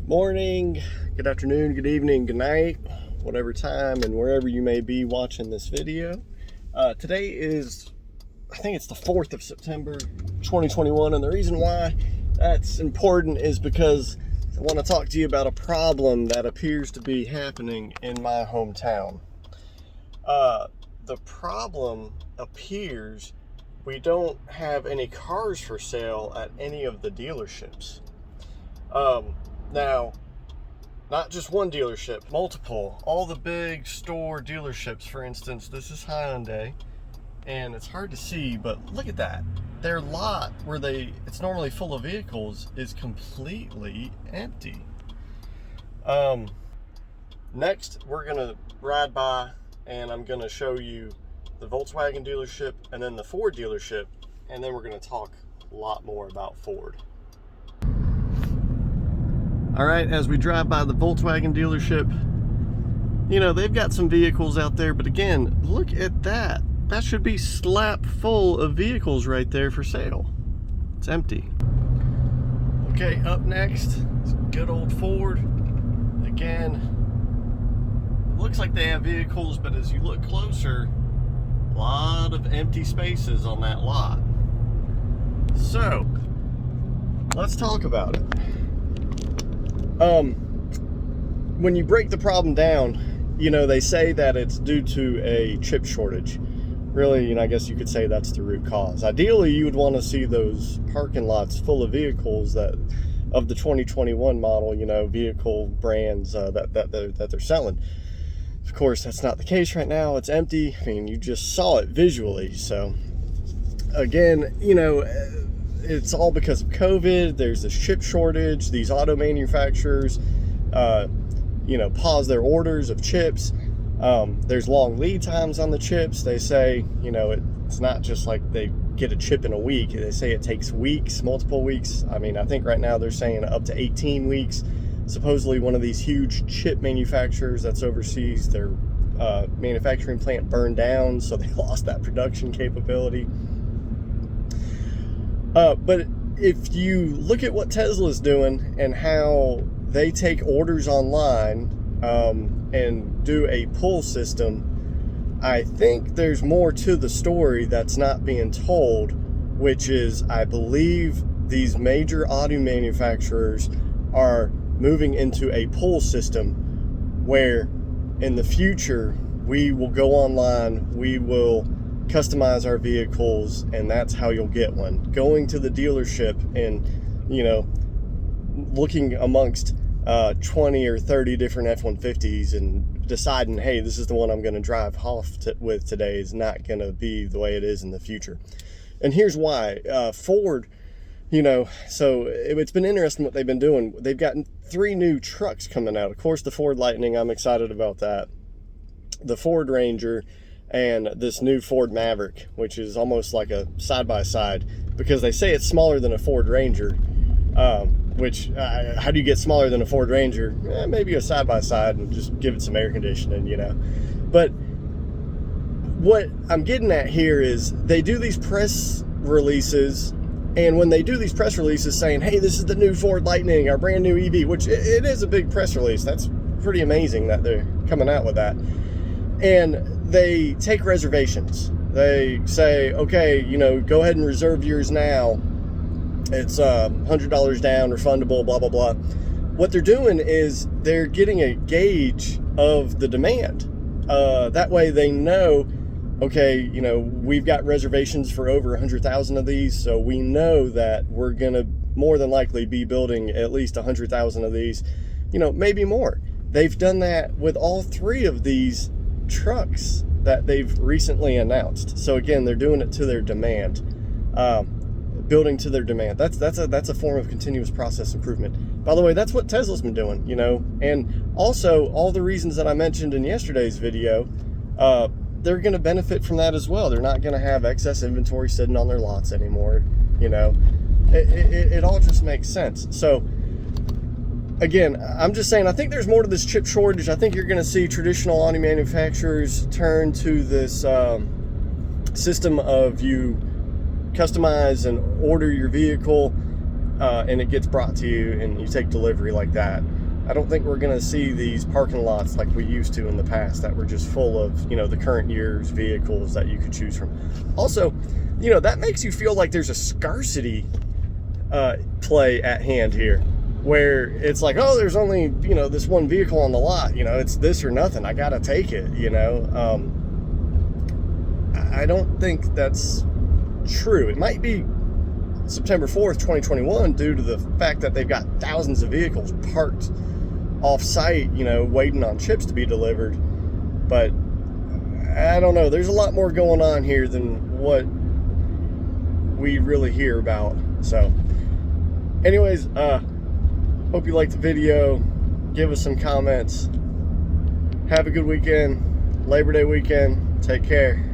Morning, good afternoon, good evening, good night, whatever time and wherever you may be watching this video. Today is, I think it's the 4th of September, 2021, and the reason why that's important is because I want to talk to you about a problem that appears to be happening in my hometown. The problem appears we don't have any cars for sale at any of the dealerships. Now, not just one dealership, multiple. All the big store dealerships, for instance, this is Hyundai, and it's hard to see, but look at that. Their lot where it's normally full of vehicles is completely empty. Next, we're gonna ride by and I'm gonna show you the Volkswagen dealership and then the Ford dealership, and then we're gonna talk a lot more about Ford. All right, as we drive by the Volkswagen dealership, you know, they've got some vehicles out there, but again, look at that. That should be slap full of vehicles right there for sale. It's empty. Okay, up next is good old Ford. Again, it looks like they have vehicles, but as you look closer, a lot of empty spaces on that lot. So, let's talk about it. When you break the problem down, you know, they say that it's due to a chip shortage. Really, you know, I guess you could say that's the root cause. Ideally, you would want to see those parking lots full of vehicles that of the 2021 model, you know, vehicle brands that they're selling. Of course, that's not the case right now. It's empty. I mean, you just saw it visually. So, again, you know, it's all because of COVID. There's this chip shortage. These auto manufacturers, you know, pause their orders of chips. There's long lead times on the chips. They say, you know, it's not just like they get a chip in a week. They say it takes weeks, multiple weeks. I mean, I think right now they're saying up to 18 weeks. Supposedly one of these huge chip manufacturers that's overseas, their manufacturing plant burned down, so they lost that production capability. But if you look at what Tesla's doing and how they take orders online and do a pull system, I think there's more to the story that's not being told, which is I believe these major auto manufacturers are moving into a pull system where in the future we will go online, we will customize our vehicles, and that's how you'll get one. Going to the dealership and, you know, looking amongst 20 or 30 different F-150s and deciding, hey, this is the one I'm going to drive off with today is not going to be the way it is in the future. And here's why. Ford, you know, so it's been interesting what they've been doing. They've got 3 new trucks coming out. Of course, the Ford Lightning, I'm excited about that. The Ford Ranger, and this new Ford Maverick, which is almost like a side-by-side, because they say it's smaller than a Ford Ranger, which, how do you get smaller than a Ford Ranger? Maybe a side-by-side and just give it some air conditioning, you know. But what I'm getting at here is they do these press releases, and when they do these press releases saying, hey, this is the new Ford Lightning, our brand new EV, which it is a big press release. That's pretty amazing that they're coming out with that. And they take reservations. They say, okay, you know, go ahead and reserve yours now. It's $100 down, refundable, blah, blah, blah. What they're doing is they're getting a gauge of the demand. That way they know, okay, you know, we've got reservations for over 100,000 of these, so we know that we're going to more than likely be building at least 100,000 of these, you know, maybe more. They've done that with all 3 of these trucks that they've recently announced. So again, they're doing it to their demand, building to their demand. That's a form of continuous process improvement. By the way, that's what Tesla's been doing, you know. And also all the reasons that I mentioned in yesterday's video, they're going to benefit from that as well. They're not going to have excess inventory sitting on their lots anymore, you know. It all just makes sense. So again, I'm just saying, I think there's more to this chip shortage. I think you're going to see traditional auto manufacturers turn to this system of you customize and order your vehicle and it gets brought to you and you take delivery like that. I don't think we're going to see these parking lots like we used to in the past that were just full of, the current year's vehicles that you could choose from. Also, that makes you feel like there's a scarcity play at hand here, where it's like, oh, there's only, this one vehicle on the lot, it's this or nothing. I got to take it, I don't think that's true. It might be September 4th, 2021, due to the fact that they've got thousands of vehicles parked off-site, waiting on chips to be delivered. But I don't know. There's a lot more going on here than what we really hear about. So anyways, hope you liked the video. Give us some comments. Have a good weekend. Labor Day weekend. Take care.